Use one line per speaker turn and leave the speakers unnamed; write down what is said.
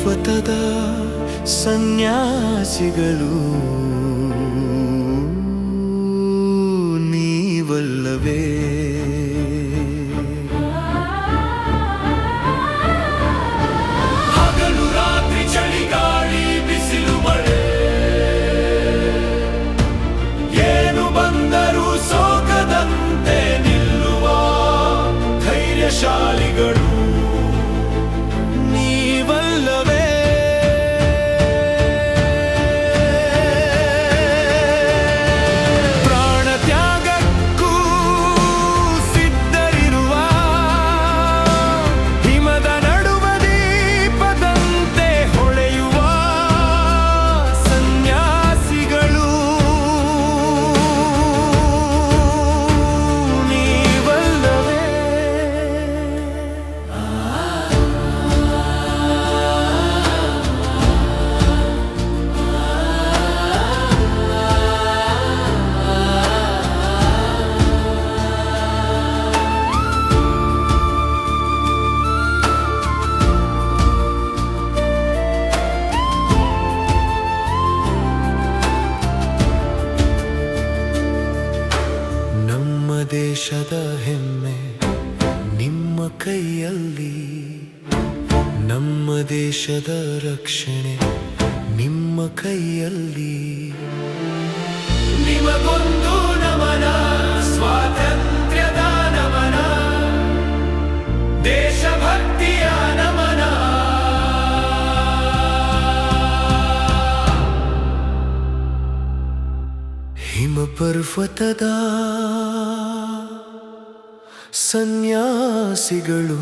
ಪರ್ವತದ ಸನ್ಯಾಸಿಗಳು ನೀವಲ್ಲವೇ? ಹಗಲು ರಾತ್ರಿ ಚಳಿಗಾಳಿ ಬಿಸಿಲು ಮಳೆ ಏನು ಬಂದರೂ ಸೋಕದಂತೆ ನಿಲ್ಲುವ ಧೈರ್ಯಶಾಲಿಗಳು ನೀವಲ್ಲವೇ? ಪ್ರಾಣ ತ್ಯಾಗಕ್ಕೂ ಸಿದ್ಧರಿರುವ ಹಿಮದ ನಡುವ ದೀಪದಂತೆ ಹೊಳೆಯುವ ಸನ್ಯಾಸಿಗಳು ನೀವಲ್ಲವೇ? ನಮ್ಮ ದೇಶದ ಹೆಮ್ಮೆ ನಿಮ್ಮ ಕೈಯಲ್ಲಿ, ನಮ್ಮ ದೇಶದ ರಕ್ಷಣೆ ನಿಮ್ಮ ಕೈಯಲ್ಲಿ. ನಿಮಗೊಂದು ನಮನ, ಸ್ವಾತಂತ್ರ್ಯದ ನಮನ, ದೇಶಭಕ್ತಿಯ ನಮನ. ಹಿಮ ಪರ್ವತದ ಸನ್ಯಾಸಿಗಳು